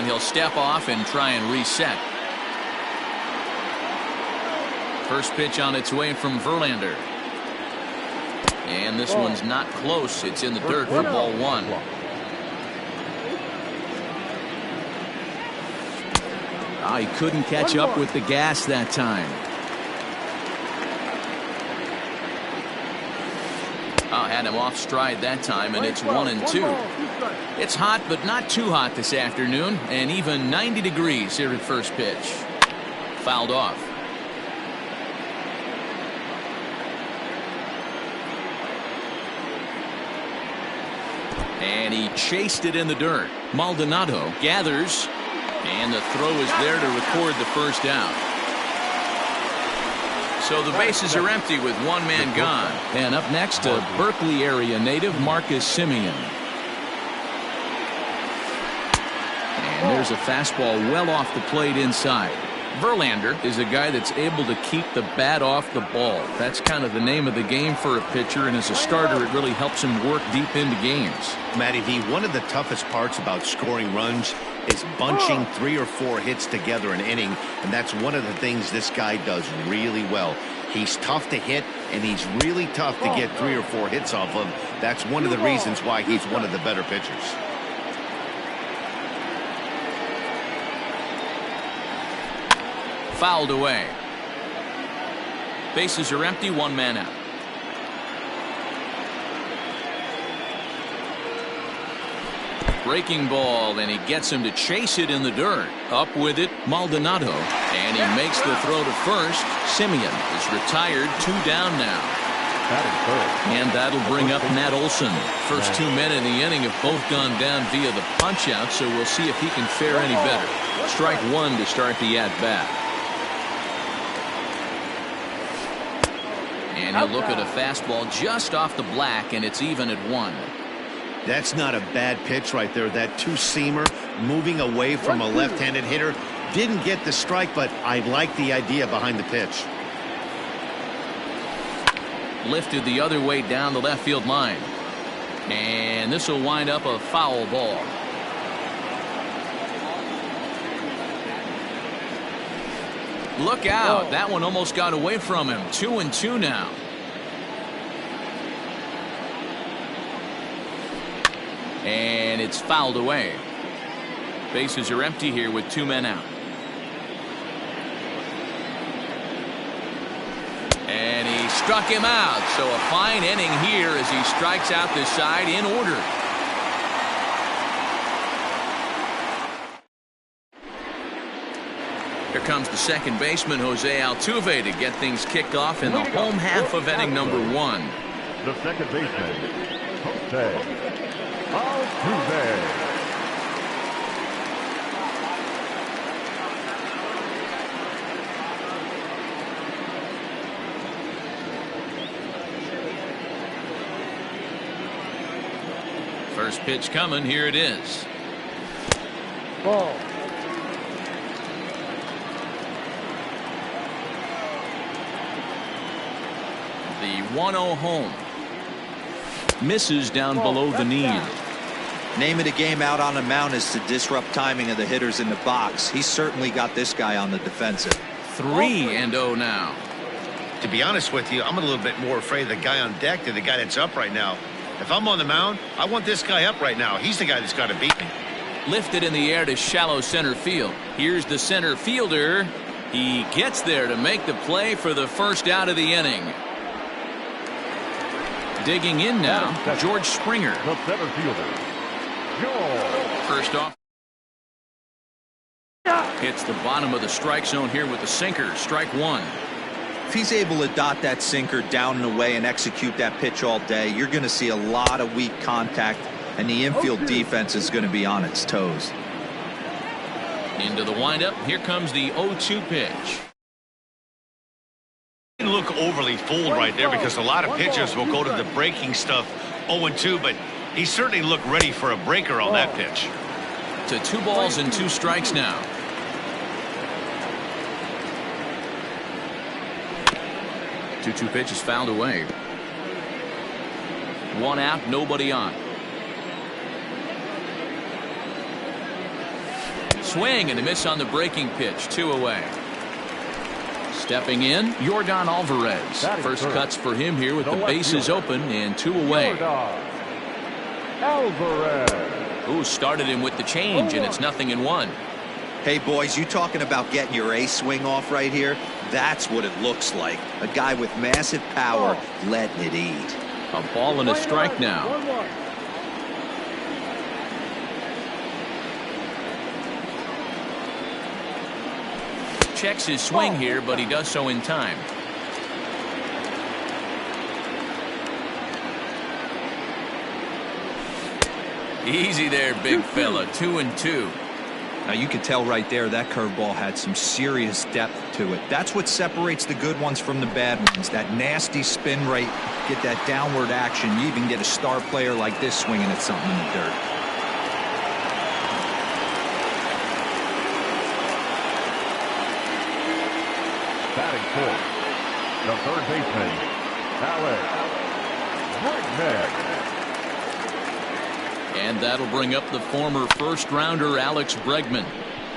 And he'll step off and try and reset. First pitch on its way from Verlander. And this one's not close. It's in the dirt for ball one. Oh, he couldn't catch up with the gas that time. Oh, had him off stride that time, and it's 1-2. It's hot, but not too hot this afternoon, and even 90 degrees here at first pitch. Fouled off. And he chased it in the dirt. Maldonado gathers, and the throw is there to record the first out. So the bases are empty with one man gone. And up next, a Berkeley area native, Marcus Semien. And there's a fastball well off the plate inside. Verlander is a guy that's able to keep the bat off the ball. That's kind of the name of the game for a pitcher, and as a starter it really helps him work deep into games. Matty V, one of the toughest parts about scoring runs is bunching 3 or 4 hits together an inning, and that's one of the things this guy does really well. He's tough to hit, and he's really tough to get 3 or 4 hits off of. That's one of the reasons why he's one of the better pitchers. Fouled away. Bases are empty, one man out. Breaking ball, and he gets him to chase it in the dirt. Up with it, Maldonado, and he makes the throw to first. Semien is retired, 2 down now. And that'll bring up Matt Olson. First 2 men in the inning have both gone down via the punch out, so we'll see if he can fare any better. Strike 1 to start the at bat. And he'll look at a fastball just off the black, and it's even at 1. That's not a bad pitch right there. That two-seamer moving away from a left-handed hitter. Didn't get the strike, but I like the idea behind the pitch. Lifted the other way down the left field line. And this will wind up a foul ball. Look out. That one almost got away from him. 2-2 now. And it's fouled away. Bases are empty here with 2 men out. And he struck him out. So a fine inning here as he strikes out this side in order. Here comes the second baseman, Jose Altuve, to get things kicked off in the home half of inning number 1. The second baseman, Jose Altuve. First pitch coming. Here it is. Ball. The 1-0 home. Misses down below the knee. Name of the game out on the mound is to disrupt timing of the hitters in the box. He's certainly got this guy on the defensive. 3-0 now. To be honest with you, I'm a little bit more afraid of the guy on deck than the guy that's up right now. If I'm on the mound, I want this guy up right now. He's the guy that's got to beat me. Lifted in the air to shallow center field. Here's the center fielder. He gets there to make the play for the first out of the inning. Digging in now, George Springer. The center fielder, George. First off, hits the bottom of the strike zone here with the sinker. Strike 1. If he's able to dot that sinker down and away and execute that pitch all day, you're going to see a lot of weak contact, and the infield defense is going to be on its toes. Into the windup. Here comes the 0-2 pitch. Didn't look overly fooled right there because a lot of pitchers will go to the breaking stuff 0-2, but he certainly looked ready for a breaker on that pitch. To 2 balls and 2 strikes now. Two pitches fouled away. 1 out, nobody on. swing and a miss on the breaking pitch. 2 away. Stepping in, Yordan Alvarez. First cuts for him here with the bases open and 2 away. Alvarez. Who started him with the change, and it's 0-1. Hey, boys, you talking about getting your ace swing off right here? That's what it looks like. A guy with massive power letting it eat. A ball and a strike now. Checks his swing here, but he does so in time. Easy there, big fella. 2-2. Now you can tell right there that curveball had some serious depth to it. That's what separates the good ones from the bad ones. That nasty spin rate, get that downward action. You even get a star player like this swinging at something in the dirt. Batting fourth, the third baseman, Alex Bregman. And that'll bring up the former first-rounder Alex Bregman.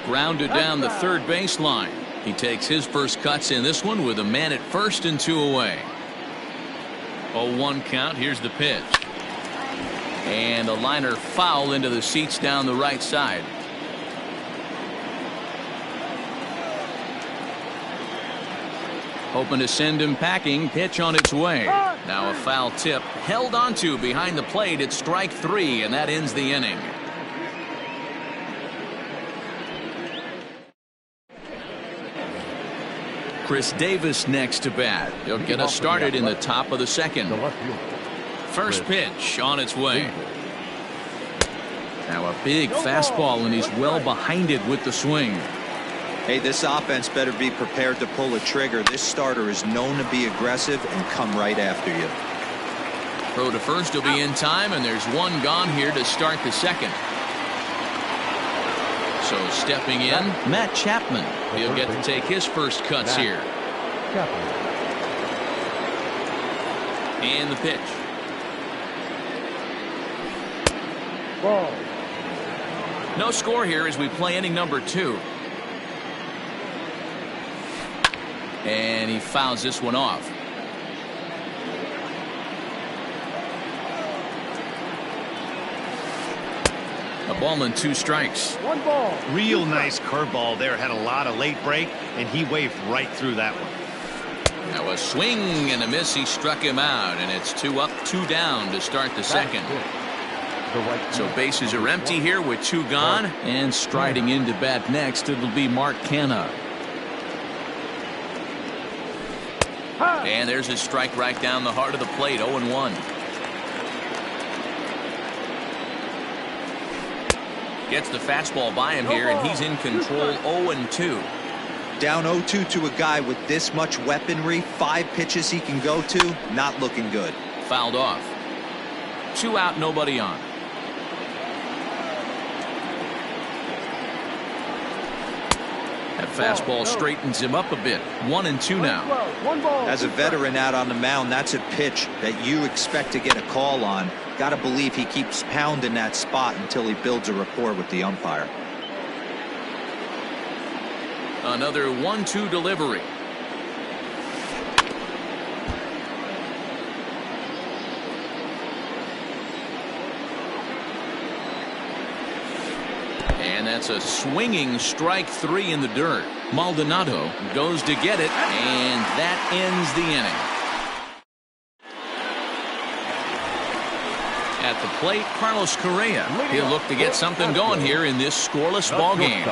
Grounded down the third baseline. He takes his first cuts in this one with a man at first and 2 away. 0-1 count. Here's the pitch. And a liner foul into the seats down the right side. Hoping to send him packing. Pitch on its way. Now a foul tip held onto behind the plate. It's strike 3, and that ends the inning. Chris Davis next to bat. He'll get us started in the top of the second. First pitch on its way. Now a big fastball, and he's well behind it with the swing. Hey, this offense better be prepared to pull a trigger. This starter is known to be aggressive and come right after you. Throw to first will be in time, and there's one gone here to start the second. So stepping in, Matt Chapman. He'll get to take his first cuts here. And the pitch. Ball. No score here as we play inning number 2. And he fouls this one off. A ball and 2 strikes. 1 ball. Real nice curveball there. Had a lot of late break, and he waved right through that one. Now a swing and a miss. He struck him out, and it's 2 up, 2 down to start the second. So bases are empty here with 2 gone, and striding into bat next, it'll be Mark Canha. And there's a strike right down the heart of the plate. 0-1. Gets the fastball by him here, and he's in control. 0-2. Down 0-2 to a guy with this much weaponry, 5 pitches he can go to, not looking good. Fouled off. 2 out, nobody on. That fastball straightens him up a bit. 1-2 now. As a veteran out on the mound, that's a pitch that you expect to get a call on. Got to believe he keeps pounding that spot until he builds a rapport with the umpire. Another 1-2 delivery. And that's a swinging strike 3 in the dirt. Maldonado goes to get it, and that ends the inning. At the plate, Carlos Correa. He'll look to get something going here in this scoreless ball game.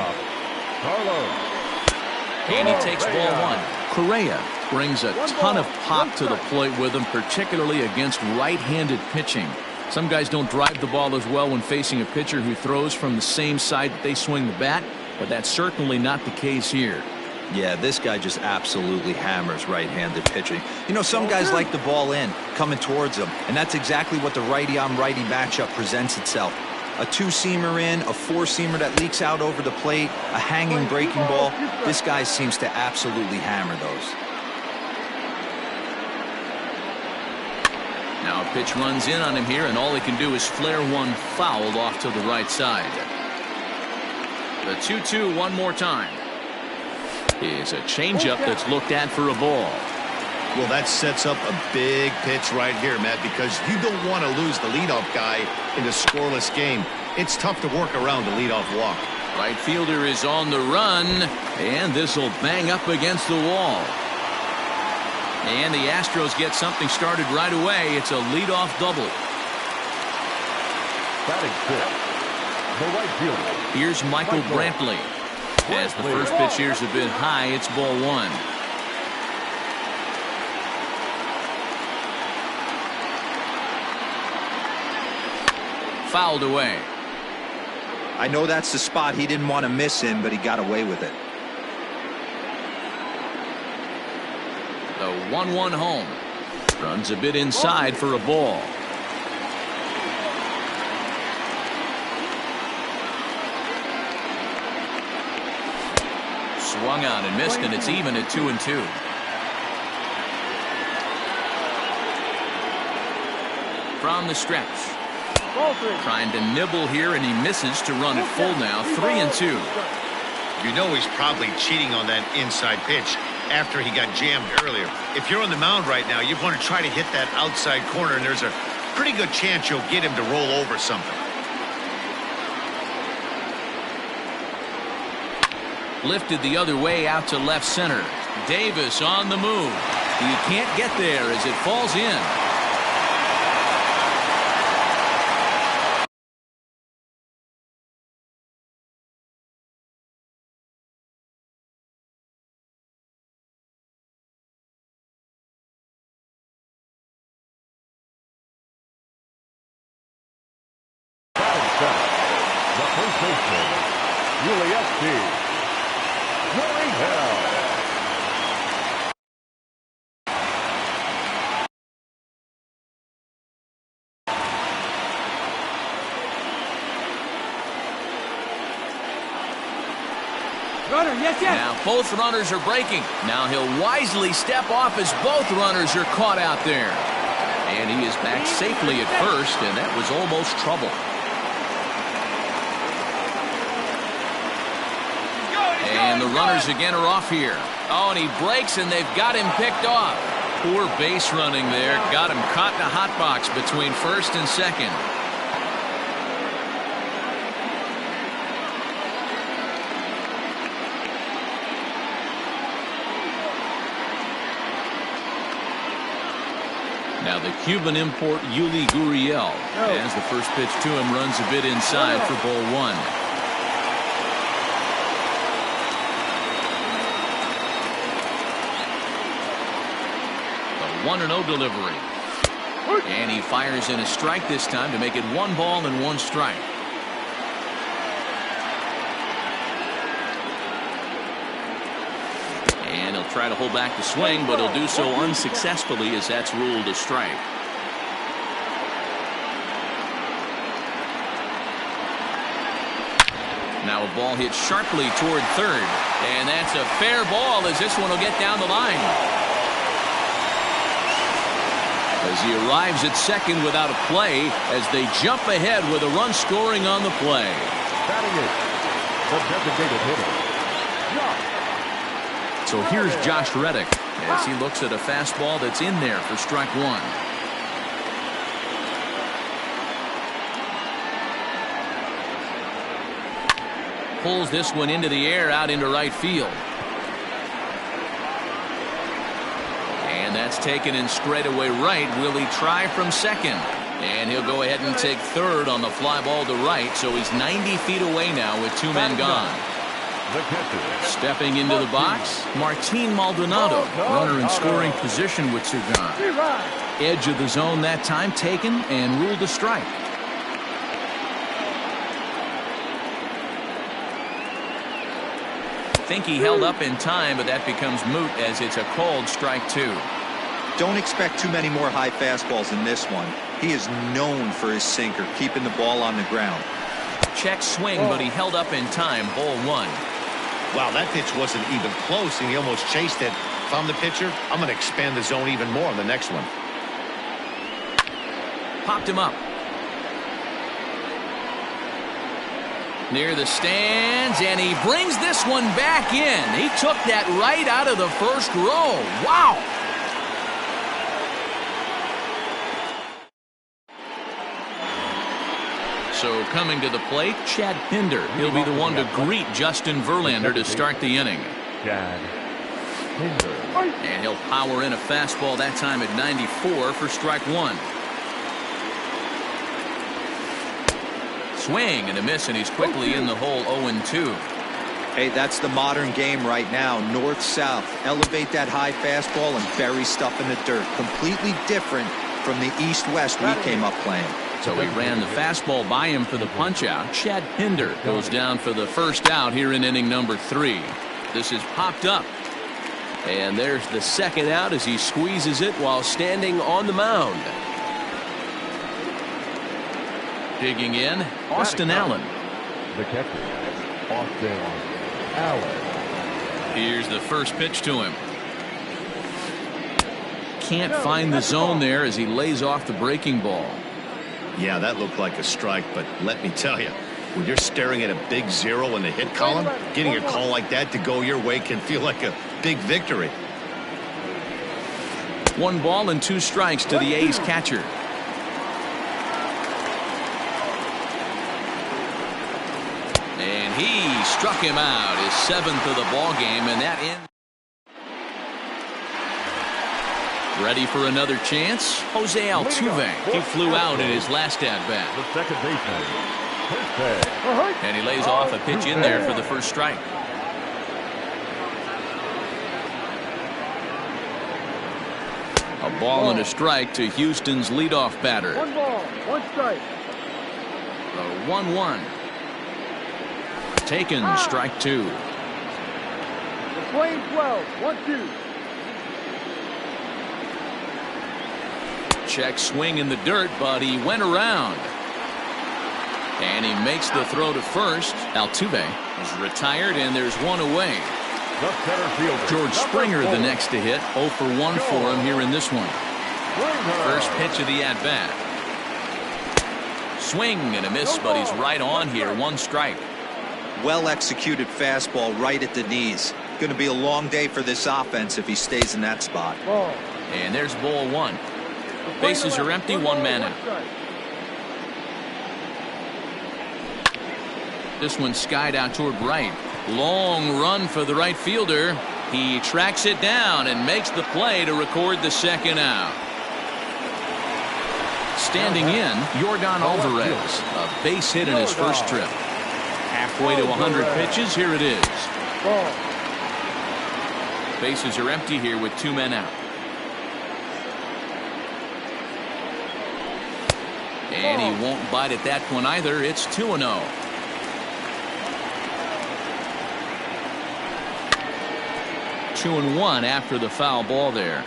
And he takes ball 1. Correa brings a ton of pop to the plate with him, particularly against right-handed pitching. Some guys don't drive the ball as well when facing a pitcher who throws from the same side that they swing the bat, but that's certainly not the case here. Yeah, this guy just absolutely hammers right-handed pitching. You know, some guys like the ball in, coming towards them, and that's exactly what the righty-on-righty matchup presents itself. A 2-seamer in, a 4-seamer that leaks out over the plate, a hanging breaking ball. This guy seems to absolutely hammer those. Now a pitch runs in on him here, and all he can do is flare one foul off to the right side. The 2-2 one more time. Is a changeup that's looked at for a ball. Well, that sets up a big pitch right here, Matt, because you don't want to lose the leadoff guy in a scoreless game. It's tough to work around the leadoff walk. Right fielder is on the run, and this will bang up against the wall. And the Astros get something started right away. It's a leadoff double. Batting fifth, the right fielder. Here's Michael Brantley. As the first pitch here's a bit high, it's ball one. Fouled away. I know that's the spot he didn't want to miss in, but he got away with it. The 1-1 home. Runs a bit inside for a ball. Swung on and missed, and it's even at 2-2. From the stretch. Trying to nibble here, and he misses to run it full now. 3-2. You know he's probably cheating on that inside pitch after he got jammed earlier. If you're on the mound right now, you're going to try to hit that outside corner, and there's a pretty good chance you'll get him to roll over something. Lifted the other way out to left center. Davis on the move. He can't get there as it falls in. The first baseman, Phillies. Runner, yes. Now both runners are breaking. Now he'll wisely step off as both runners are caught out there. And he is back safely at first, and that was almost trouble. And the runners again are off here. Oh, and he breaks, and they've got him picked off. Poor base running there. Got him caught in a hot box between first and second. Now the Cuban import Yuli Gurriel, as the first pitch to him runs a bit inside for ball one. The 1-0 delivery. And he fires in a strike this time to make it 1 ball and 1 strike. And he'll try to hold back the swing, but he'll do so unsuccessfully as that's ruled a strike. Now a ball hit sharply toward third, and that's a fair ball as this one will get down the line. As he arrives at second without a play, as they jump ahead with a run scoring on the play. Batting it, the designated hitter, Josh. So here's Josh Reddick as he looks at a fastball that's in there for strike one. Pulls this one into the air out into right field. And that's taken in straightaway right. Will he try from second? And he'll go ahead and take third on the fly ball to right. So he's 90 feet away now with 2 men gone. Stepping into the box, Martin Maldonado, runner in scoring position with 2 gone. Edge of the zone that time taken and ruled a strike. Think he held up in time, but that becomes moot as it's a called strike 2. Don't expect too many more high fastballs in this one. He is known for his sinker, keeping the ball on the ground. Check swing, but he held up in time. Ball 1. Wow, that pitch wasn't even close, and he almost chased it. If I'm the pitcher, I'm going to expand the zone even more on the next one. Popped him up. Near the stands, and he brings this one back in. He took that right out of the first row. Wow! So coming to the plate, Chad Pinder. He'll be the one to greet Justin Verlander to start the inning. Chad Pinder. And he'll power in a fastball that time at 94 for strike one. Swing and a miss, and he's quickly in the hole 0-2. Hey, that's the modern game right now. North-south. Elevate that high fastball and bury stuff in the dirt. Completely different from the east-west we came up playing. So he ran the fastball by him for the punch-out. Chad Pinder goes down for the first out here in inning number 3. This is popped up. And there's the second out as he squeezes it while standing on the mound. Digging in, Austin Allen. The catcher, Austin Allen. Here's the first pitch to him. Can't find the zone there as he lays off the breaking ball. Yeah, that looked like a strike, but let me tell you, when you're staring at a big 0 in the hit column, getting a call like that to go your way can feel like a big victory. 1 ball and 2 strikes to the A's catcher. And he struck him out, his 7th of the ball game, and that ends. Ready for another chance? Jose Altuve. He flew out in his last at-bat. The second baseman. And he lays off a pitch in there for the first strike. A ball and a strike to Houston's leadoff batter. 1 ball, 1 strike. The 1-1. Taken, strike 2. The Flames 12, 1-2. Check swing in the dirt, but he went around. And he makes the throw to first. Altuve is retired, and there's 1 away. The center fielder, George Springer the next to hit. 0 for 1 for him here in this one. First pitch of the at-bat. Swing and a miss, but he's right on here. 1 strike. Well executed fastball right at the knees. Going to be a long day for this offense if he stays in that spot. And there's ball 1. Bases are empty, 1 man out. This one skied out toward right. Long run for the right fielder. He tracks it down and makes the play to record the second out. Standing in, Yordan Alvarez. A base hit in his first trip. Halfway to 100 pitches. Here it is. Bases are empty here with 2 men out. And he won't bite at that one either. It's 2-0. Two and 1 after the foul ball there.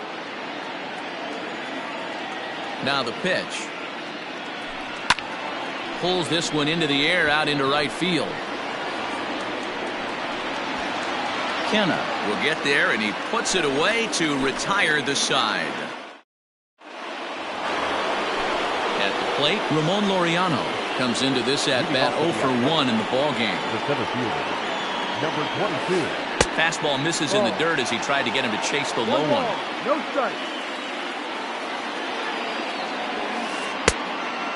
Now the pitch. Pulls this one into the air out into right field. Kenna will get there, and he puts it away to retire the side. At the plate, Ramon Laureano comes into this at-bat 0 for 1 in the ballgame. The center fielder, number 22. Fastball misses in the dirt as he tried to get him to chase the low one. No strike.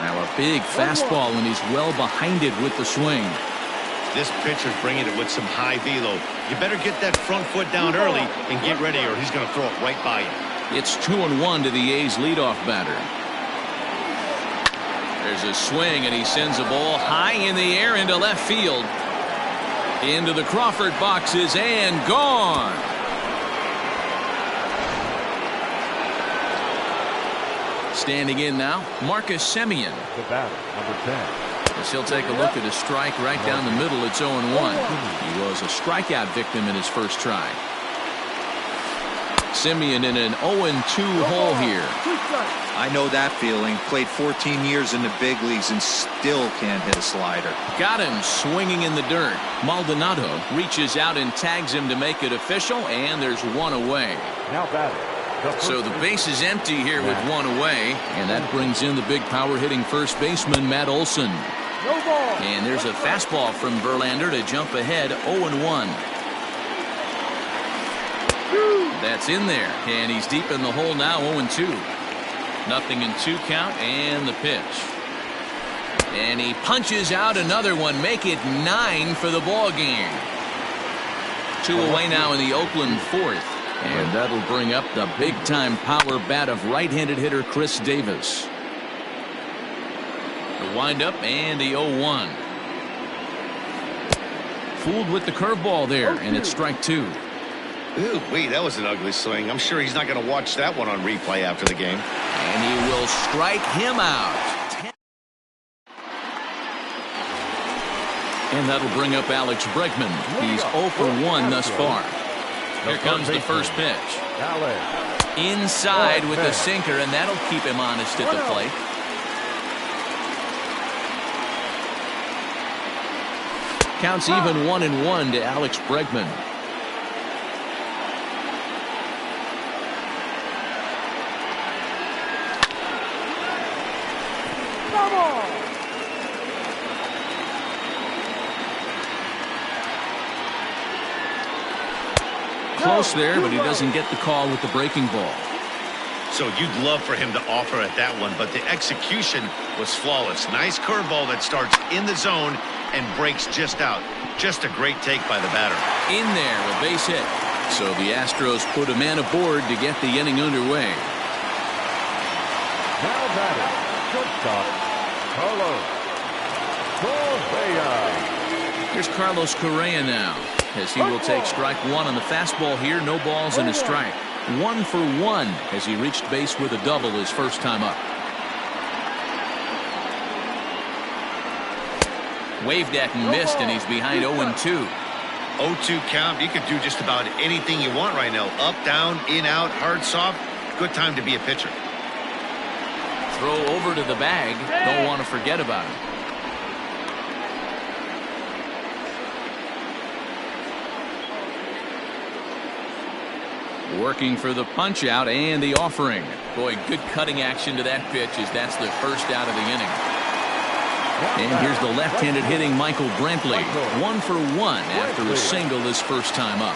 Now a big fastball, and he's well behind it with the swing. This pitcher's bringing it with some high velo. You better get that front foot down early and get ready, or he's going to throw it right by you. It's 2-1 to the A's leadoff batter. There's a swing, and he sends a ball high in the air into left field. Into the Crawford boxes and gone. Standing in now, Marcus Semien. The batter, number 10. As he'll take a look at a strike right down the middle. It's 0-1. He was a strikeout victim in his first try. Semien in an 0-2 hole here. I know that feeling. Played 14 years in the big leagues and still can't hit a slider. Got him swinging in the dirt. Maldonado reaches out and tags him to make it official, and there's 1 away. Now batting. So the base is empty here with 1 away, and that brings in the big power hitting first baseman Matt Olson. No ball. And there's a fastball from Verlander to jump ahead 0-1. That's in there, and he's deep in the hole now, 0-2. 0-2 count, and the pitch. And he punches out another one, make it 9 for the ball game. 2 away now in the Oakland fourth, and that'll bring up the big-time power bat of right-handed hitter Chris Davis. The windup and the 0-1. Fooled with the curveball there, and it's strike 2. Ooh, wait, that was an ugly swing. I'm sure he's not going to watch that one on replay after the game. And he will strike him out. And that'll bring up Alex Bregman. He's 0 for 1 thus far. Here comes the first pitch. Inside with the sinker, and that'll keep him honest at the plate. Counts even 1-1 to Alex Bregman. Close there, but he doesn't get the call with the breaking ball. So you'd love for him to offer at that one, but the execution was flawless. Nice curveball that starts in the zone and breaks just out. Just a great take by the batter. In there, a base hit. So the Astros put a man aboard to get the inning underway. Now batting, shortstop, Carlos Correa. Here's Carlos Correa now, as he will take strike 1 on the fastball here. No balls and a strike. 1 for 1 as he reached base with a double his first time up. Waved at and missed, and he's behind 0-2. 0-2 count. You could do just about anything you want right now. Up, down, in, out, hard, soft. Good time to be a pitcher. Throw over to the bag. Don't want to forget about him. Working for the punch out and the offering. Boy, good cutting action to that pitch, as that's the first out of the inning. And here's the left-handed hitting Michael Brantley. 1 for 1 after a single his first time up.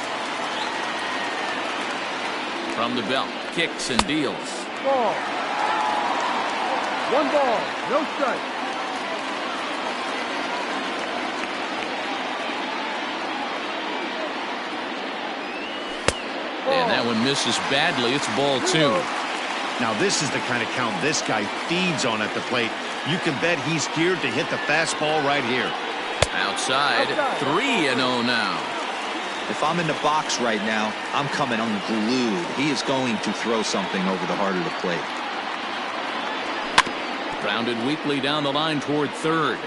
From the belt, kicks and deals. Ball. 1 ball, no strike. And that one misses badly. It's ball 2. Now this is the kind of count this guy feeds on at the plate. You can bet he's geared to hit the fastball right here. Outside, 3-0 now. If I'm in the box right now, I'm coming unglued. He is going to throw something over the heart of the plate. Grounded weakly down the line toward third.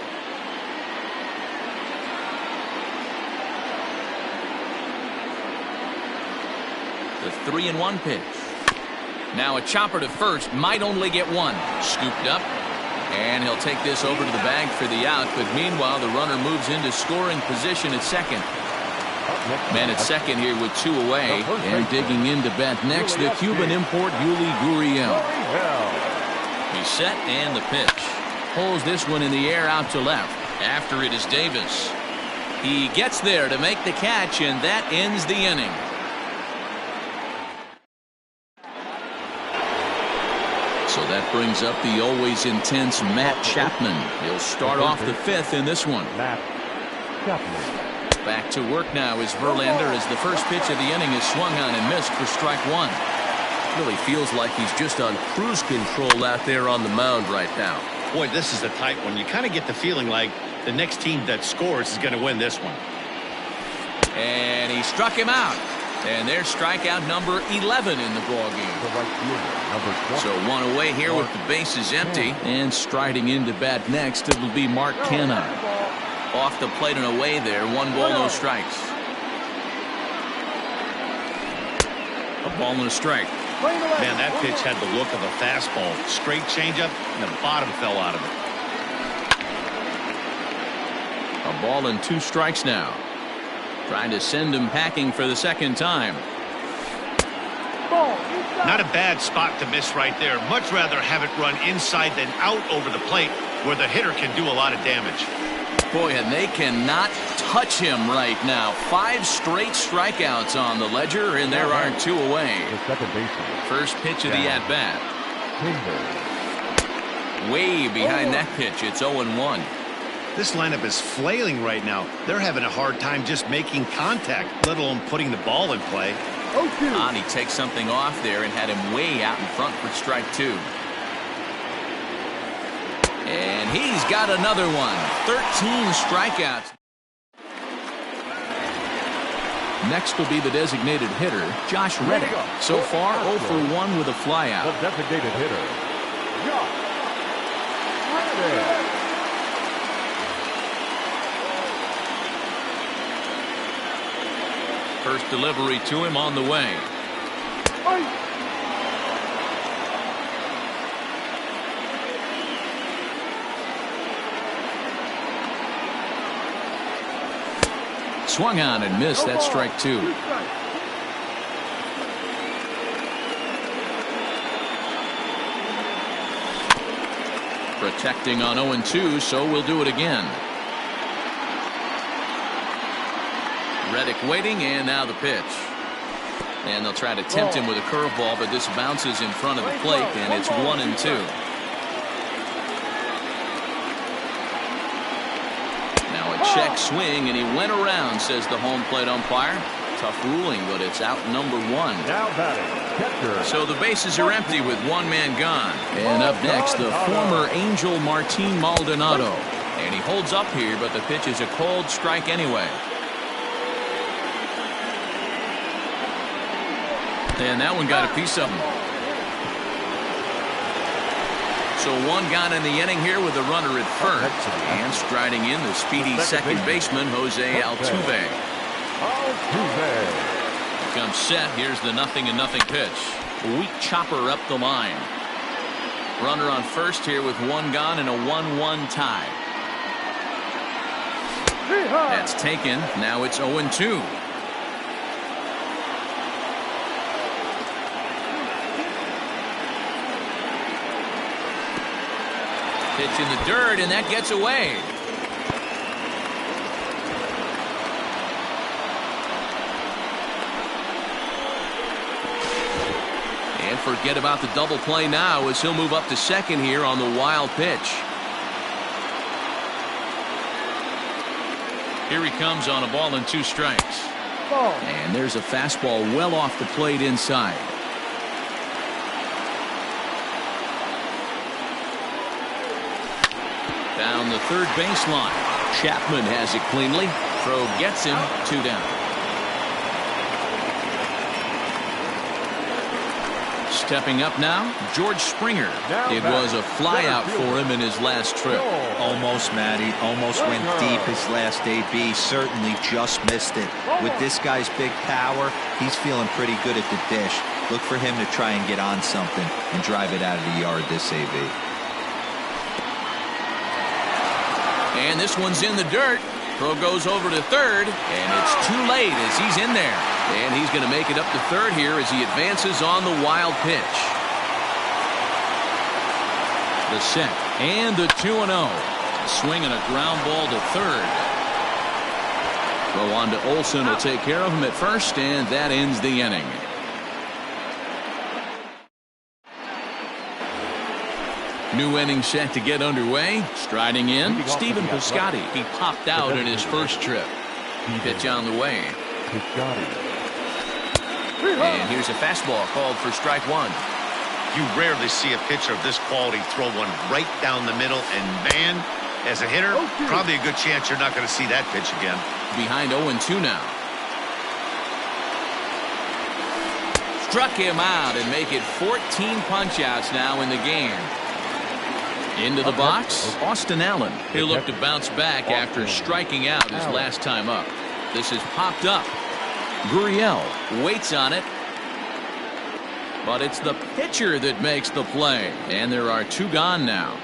The 3-1 pitch. Now a chopper to first, might only get 1. Scooped up, and he'll take this over to the bag for the out, but meanwhile the runner moves into scoring position at second. Man at second here with 2 away, and digging in to bat next, the Cuban import Yuli Gurriel. He's set, and the pitch. Pulls this one in the air out to left. After it is Davis. He gets there to make the catch, and that ends the inning. So that brings up the always intense Matt Chapman. He'll start off the 5th in this one. Back to work now is Verlander, as the first pitch of the inning is swung on and missed for strike 1. Really feels like he's just on cruise control out there on the mound right now. Boy, this is a tight one. You kind of get the feeling like the next team that scores is going to win this one. And he struck him out. And there's strikeout number 11 in the ballgame. So 1 away here with the bases empty. And striding into bat next, it'll be Mark Canha. Off the plate and away there. 1 ball, no strikes. A ball and a strike. Man, that pitch had the look of a fastball. Straight changeup, and the bottom fell out of it. A ball and 2 strikes now. Trying to send him packing for the second time. Not a bad spot to miss right there. Much rather have it run inside than out over the plate. where the hitter can do a lot of damage. Boy, and they cannot touch him right now. 5 straight strikeouts on the ledger, and there aren't 2 away. The second baseman. First pitch of the at-bat. Way behind that pitch. It's 0-1. This lineup is flailing right now. They're having a hard time just making contact, let alone putting the ball in play. He takes something off there and had him way out in front for strike 2. And he's got another one. 13 strikeouts. Next will be the designated hitter, Josh Reddick. So far, 0 for 1 with a flyout. The designated hitter, Josh Reddick. First delivery to him on the way. Swung on and missed. That's strike 2. Protecting on 0-2, so we'll do it again. Reddick waiting, and now the pitch. And they'll try to tempt him with a curveball, but this bounces in front of the plate, and it's 1-2. Now a check swing, and he went around, says the home plate umpire. Tough ruling, but it's out number 1. Now batting, catcher. So the bases are empty with 1 man gone. And up next, the former Angel Martin Maldonado. And he holds up here, but the pitch is a cold strike anyway. And that one got a piece of him. So 1 gone in the inning here with a runner at first. And striding in, the speedy second baseman, Jose Altuve. Comes set. Here's the 0-0 pitch. A weak chopper up the line. Runner on first here with 1 gone and a 1-1 tie. That's taken. Now it's 0-2. Pitch in the dirt, and that gets away. And forget about the double play now as he'll move up to second here on the wild pitch. Here he comes on a ball and 2 strikes. And there's a fastball well off the plate inside. Down the third baseline. Chapman has it cleanly. Throw gets him. 2 down. Stepping up now, George Springer. It was a flyout for him in his last trip. Almost, Matty. Almost went deep his last AB. Certainly just missed it. With this guy's big power, he's feeling pretty good at the dish. Look for him to try and get on something and drive it out of the yard this AB. And this one's in the dirt. Throw goes over to third, and it's too late as he's in there. And he's going to make it up to third here as he advances on the wild pitch. The set and the 2-0. Swinging a ground ball to third. Throw on to Olsen will take care of him at first, and that ends the inning. New inning set to get underway. Striding in, Stephen Piscotty. He popped out in his first trip. Pitch on the way. And here's a fastball called for strike 1. You rarely see a pitcher of this quality throw one right down the middle, and man, as a hitter, probably a good chance you're not going to see that pitch again. Behind 0-2 now. Struck him out and make it 14 punch-outs now in the game. Into the box, Austin Allen. He'll look to bounce back after striking out his last time up. This is popped up. Gurriel waits on it. But it's the pitcher that makes the play. And there are 2 gone now.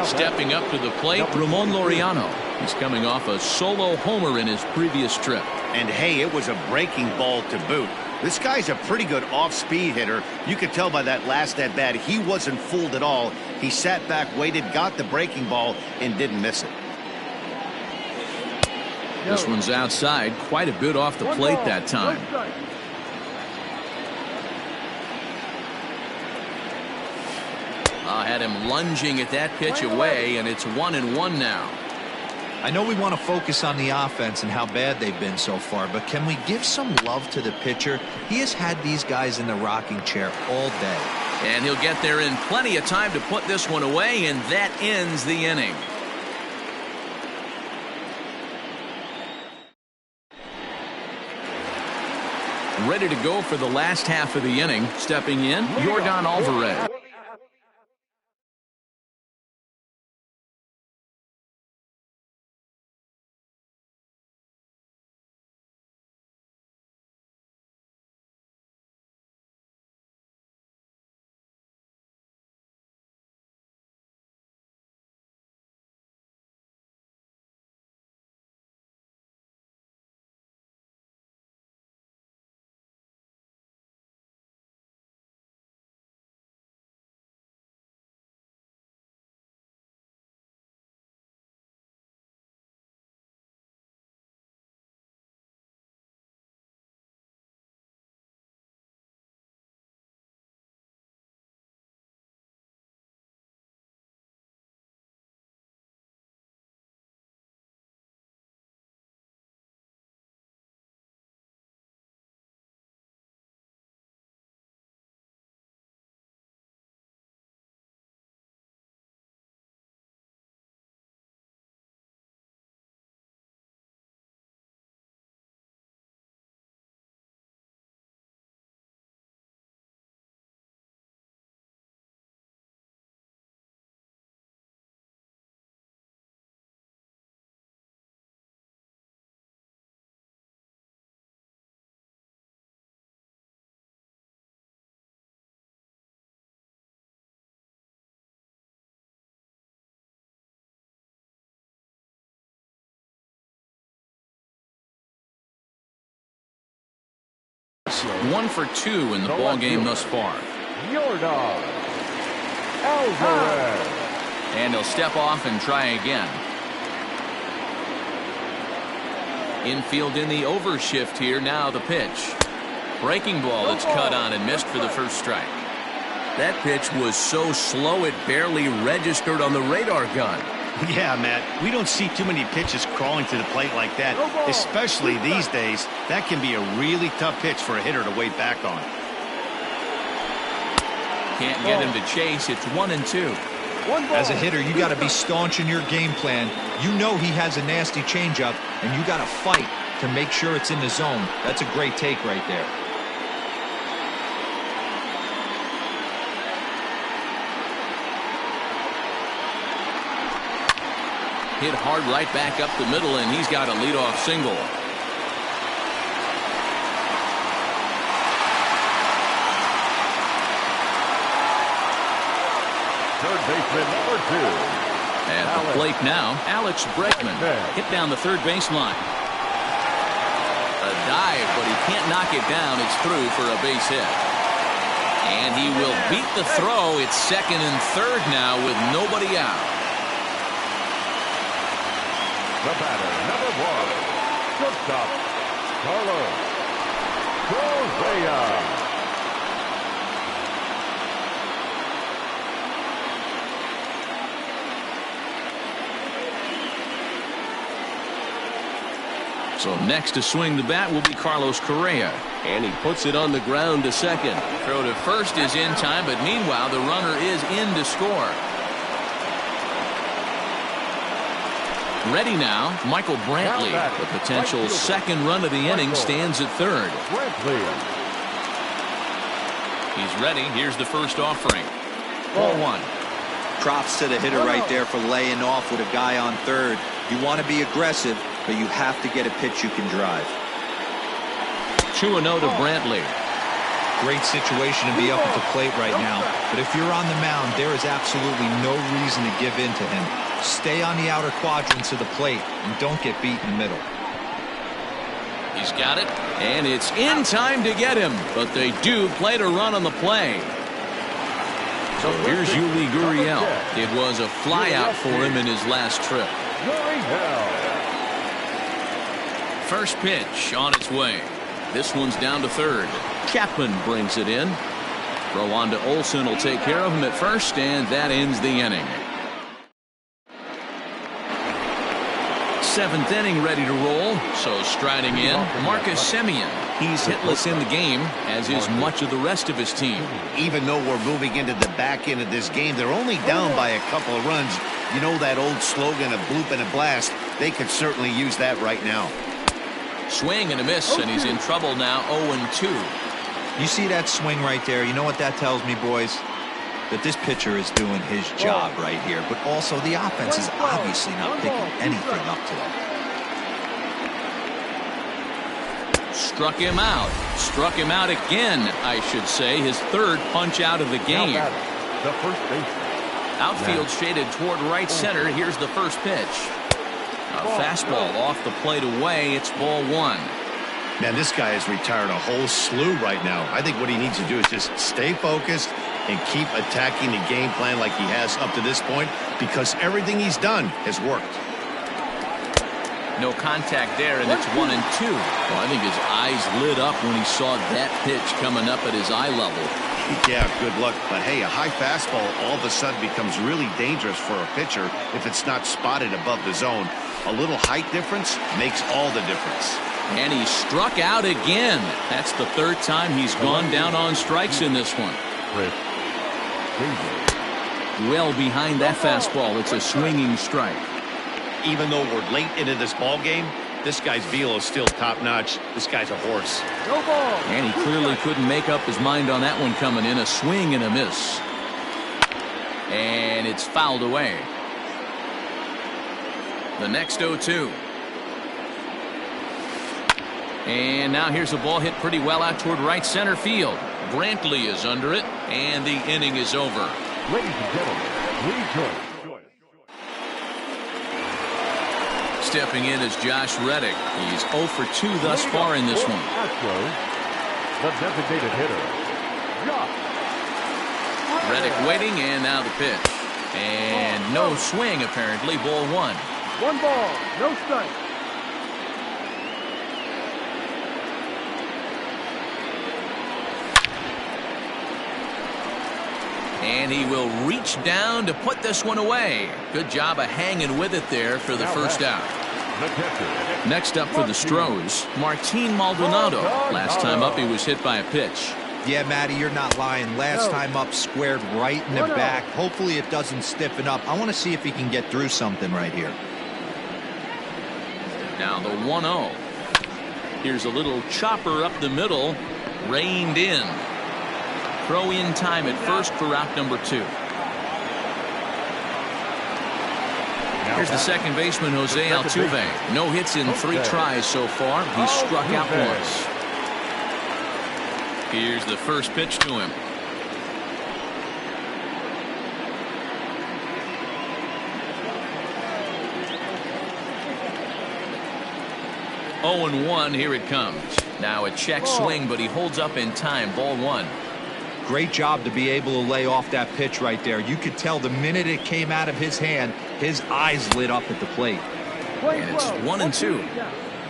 Stepping up to the plate, Ramon Laureano. He's coming off a solo homer in his previous trip. And hey, it was a breaking ball to boot. This guy's a pretty good off-speed hitter. You could tell by that last at-bat he wasn't fooled at all. He sat back, waited, got the breaking ball, and didn't miss it. This one's outside, quite a bit off the plate that time. Had him lunging at that pitch away, and it's 1-1 now. I know we want to focus on the offense and how bad they've been so far, but can we give some love to the pitcher? He has had these guys in the rocking chair all day. And he'll get there in plenty of time to put this one away, and that ends the inning. Ready to go for the last half of the inning. Stepping in, Yordan Alvarez. One for two in the ball game thus far. Yordan Alvarez. And he'll step off and try again. Infield in the overshift here. Now the pitch. Breaking ball that's cut on and missed for the first strike. That pitch was so slow it barely registered on the radar gun. Yeah, Matt, we don't see too many pitches crawling to the plate like that, especially these days. That can be a really tough pitch for a hitter to wait back on. Can't get him to chase. It's 1-2. As a hitter, you got to be staunch in your game plan. You know he has a nasty changeup, and you got to fight to make sure it's in the zone. That's a great take right there. Hit hard right back up the middle, and he's got a leadoff single. Third baseman number 2. At the plate now, Alex Bregman. Hit down the third baseline. A dive, but he can't knock it down. It's through for a base hit. And he will beat the throw. It's second and third now with nobody out. The batter, number 1, shortstop, Carlos Correa. So next to swing the bat will be Carlos Correa. And he puts it on the ground to second. Throw to first is in time, but meanwhile the runner is in to score. Ready now, Michael Brantley. The potential second run of the inning stands at third. He's ready. Here's the first offering. 4-1. Props to the hitter right there for laying off with a guy on third. You want to be aggressive, but you have to get a pitch you can drive. 2-0 to Brantley. Great situation to be up at the plate right now. But if you're on the mound, there is absolutely no reason to give in to him. Stay on the outer quadrants of the plate and don't get beat in the middle. He's got it, and it's in time to get him, but they do play to run on the play. So here's Yuli Gurriel. It was a flyout for him in his last trip. First pitch on its way. This one's down to third. Chapman brings it in. Throw on to Olsen will take care of him at first, and that ends the inning. Seventh inning ready to roll. So striding in, Marcus Semien. He's hitless in the game, as is much of the rest of his team. Even though we're moving into the back end of this game, they're only down by a couple of runs. You know that old slogan of bloop and a blast? They could certainly use that right now. Swing and a miss, and he's in trouble now, 0-2. You see that swing right there? You know what that tells me, boys? That this pitcher is doing his job right here, but also the offense is obviously not picking anything up today. Struck him out. Struck him out again, I should say. His third punch out of the game. The first baseman. Outfield shaded toward right center. Here's the first pitch. A fastball off the plate away. It's ball one. Man, this guy has retired a whole slew right now. I think what he needs to do is just stay focused and keep attacking the game plan like he has up to this point, because everything he's done has worked. No contact there, and it's 1-2. Well, I think his eyes lit up when he saw that pitch coming up at his eye level. Yeah, good luck. But hey, a high fastball all of a sudden becomes really dangerous for a pitcher if it's not spotted above the zone. A little height difference makes all the difference. And he struck out again. That's the third time he's gone down on strikes in this one. Well behind that fastball. It's a swinging strike. Even though we're late into this ball game, this guy's velo is still top-notch. This guy's a horse. No ball. And he clearly couldn't make up his mind on that one coming in. A swing and a miss. And it's fouled away. The next 0-2. And now here's a ball hit pretty well out toward right center field. Brantley is under it, and the inning is over. Ladies and gentlemen, rejoice. Stepping in is Josh Reddick. He's 0 for 2 thus far in this one. Astros, the designated hitter, Josh. Reddick waiting, and now the pitch. And no swing, apparently. Ball one. 1 ball, no strike. And he will reach down to put this one away. Good job of hanging with it there for the first out. Next up for the Stros, Martin Maldonado. Last time up, he was hit by a pitch. Yeah, Matty, you're not lying. Last time up, squared right in the back. Hopefully it doesn't stiffen up. I want to see if he can get through something right here. Now the 1-0. Here's a little chopper up the middle. Reined in. Throw in time at first for out number 2. Here's the second baseman, Jose Altuve. No hits in 3 tries so far. He struck out once. Here's the first pitch to him. Oh, and 1. Here it comes. Now a check swing, but he holds up in time. Ball 1. Great job to be able to lay off that pitch right there. You could tell the minute it came out of his hand, his eyes lit up at the plate. And it's 1-2.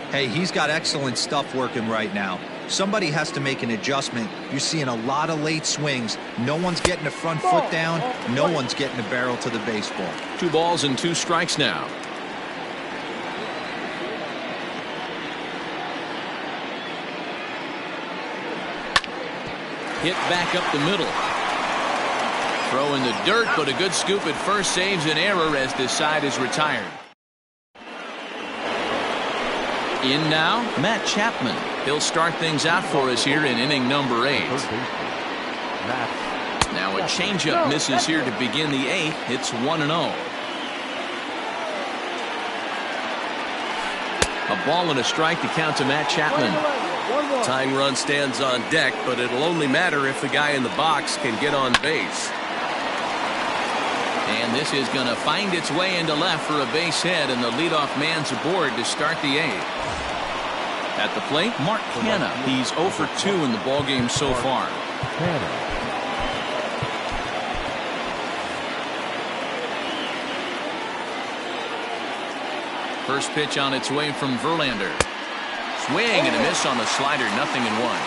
Hey, he's got excellent stuff working right now. Somebody has to make an adjustment. You're seeing a lot of late swings. No one's getting the front foot down. No one's getting the barrel to the baseball. 2 balls and 2 strikes now. Hit back up the middle. Throw in the dirt, but a good scoop at first saves an error as this side is retired. In now, Matt Chapman. He'll start things out for us here in inning number 8. Now a changeup misses here to begin the 8th. It's 1-0. A ball and a strike to count to Matt Chapman. Tying run stands on deck, but it'll only matter if the guy in the box can get on base. And this is going to find its way into left for a base hit, and the leadoff man's aboard to start the 8th. At the plate, Mark Canha. He's 0 for 2 in the ballgame so far. First pitch on its way from Verlander. Swing and a miss on the slider, 0-1.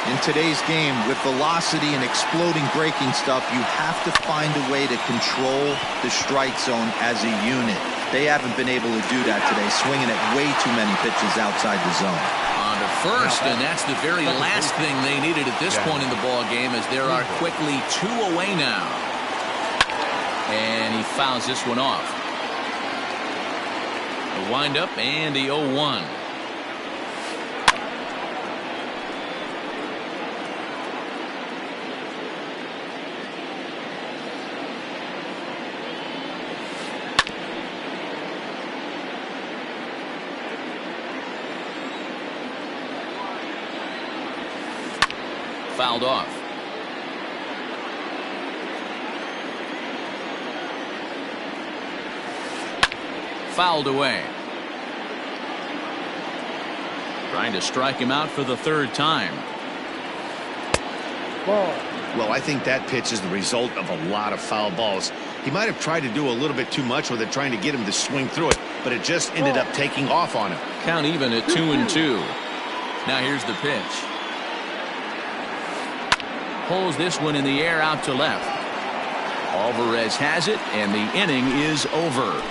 In today's game, with velocity and exploding breaking stuff, you have to find a way to control the strike zone as a unit. They haven't been able to do that today, swinging at way too many pitches outside the zone. On to first, and that's the very last thing they needed at this point in the ball game, as there are quickly 2 away now. And he fouls this one off. The windup and the 0-1. Fouled off. Fouled away. Trying to strike him out for the 3rd time. Ball. Well, I think that pitch is the result of a lot of foul balls. He might have tried to do a little bit too much with it, trying to get him to swing through it, but it just ended up taking off on him. Count even at 2-2. Now here's the pitch. Pulls this one in the air out to left. Alvarez has it, and the inning is over.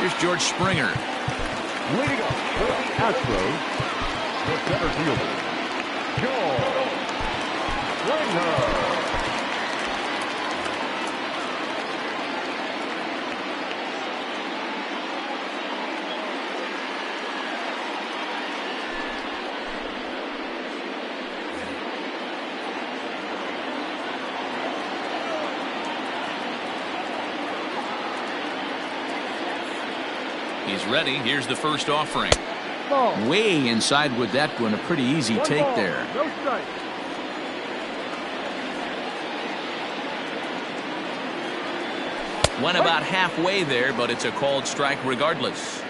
Here's George Springer. Leading up for the Astros, the center fielder, George Springer. He's ready. Here's the first offering. Ball. Way inside with that one. A pretty easy One take ball, there. no strike. Went about halfway there, but it's a called strike regardless.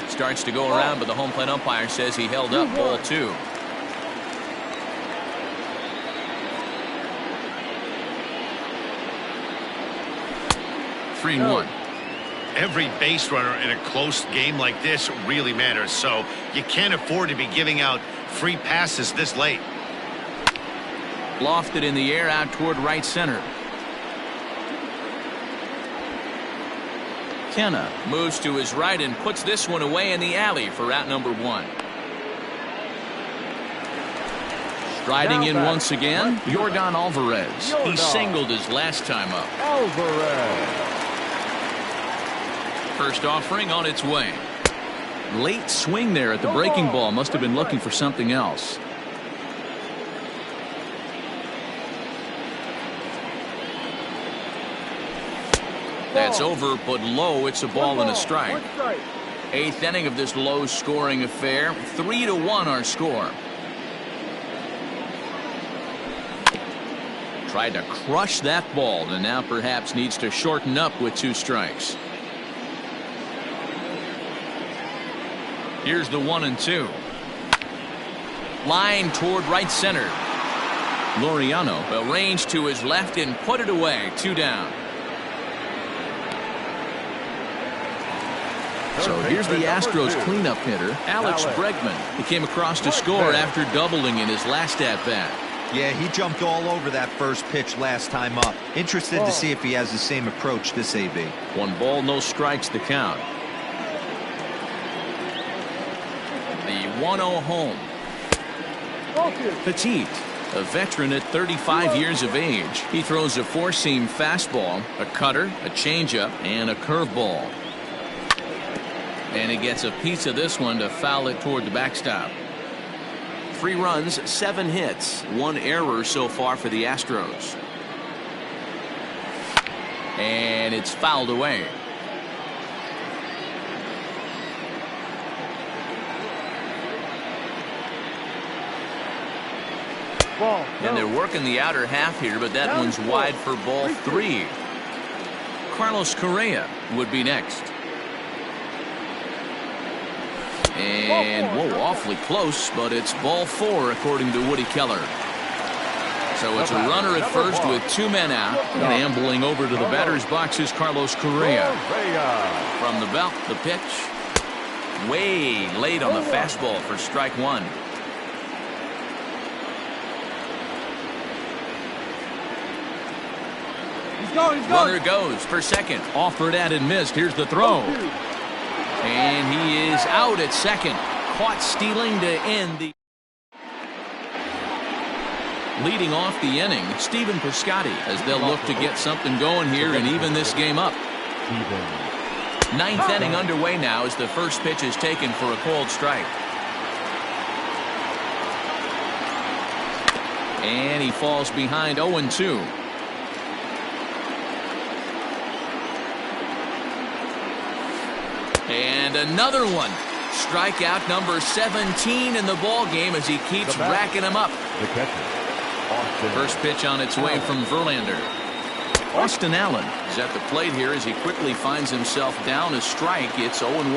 Starts to go around, but the home plate umpire says he held up ball 2. One. Every base runner in a close game like this really matters, so you can't afford to be giving out free passes this late. Lofted in the air out toward right center. Canha moves to his right and puts this one away in the alley for out number 1. Striding in once again, Yordan Alvarez. He singled his last time up. Alvarez. First offering on its way. Late swing there at the breaking ball. Must have been looking for something else. That's over, but low. It's a ball and a strike. 8th inning of this low-scoring affair. 3-1 our score. Tried to crush that ball, and now perhaps needs to shorten up with 2 strikes. Here's the 1-2. Line toward right center. Laureano arranged to his left and put it away. 2 down. So here's the Astros cleanup hitter, Alex Bregman. He came across to score after doubling in his last at-bat. Yeah, he jumped all over that first pitch last time up. Interested to see if he has the same approach this AB. 1 ball, no strikes the count. The 1-0 home. Petit, a veteran at 35 years of age. He throws a 4-seam fastball, a cutter, a changeup, and a curveball. And he gets a piece of this one to foul it toward the backstop. 3 runs, 7 hits, 1 error so far for the Astros. And it's fouled away. Ball. And they're working the outer half here, but that one's wide for ball 3. Carlos Correa would be next. And, whoa, awfully close, but it's ball 4 according to Woody Keller. So it's a runner at first with 2 men out. And ambling over to the batter's box is Carlos Correa. From the belt, the pitch. Way late on the fastball for strike 1. Runner goes for second. Offered at and missed. Here's the throw. And he is out at second. Caught stealing to end the... Leading off the inning, Stephen Piscotty, as they'll look to get something going here and even this game up. 9th inning underway now as the first pitch is taken for a called strike. And he falls behind 0-2. And another one. Strikeout number 17 in the ball game as he keeps racking them up. First pitch on its way from Verlander. Austin Allen is at the plate here as he quickly finds himself down a strike. It's 0-1.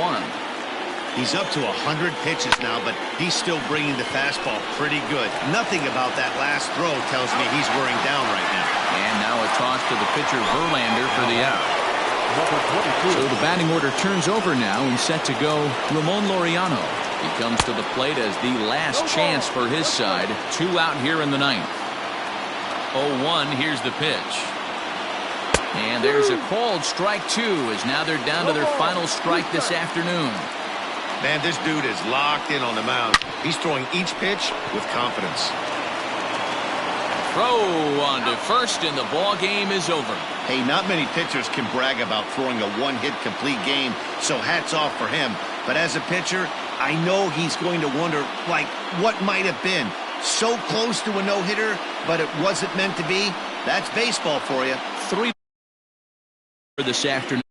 He's up to 100 pitches now, but he's still bringing the fastball pretty good. Nothing about that last throw tells me he's wearing down right now. And now a toss to the pitcher Verlander for the out. So the batting order turns over now and set to go Ramon Laureano. He comes to the plate as the last chance for his side. 2 out here in the 9th. 0-1, here's the pitch. And there's a called strike 2 as now they're down to their final strike this afternoon. Man, this dude is locked in on the mound. He's throwing each pitch with confidence. Throw on to first and the ball game is over. Hey, not many pitchers can brag about throwing a one-hit complete game, so hats off for him. But as a pitcher, I know he's going to wonder, like, what might have been. So close to a no-hitter, but it wasn't meant to be. That's baseball for you. 3 for this afternoon.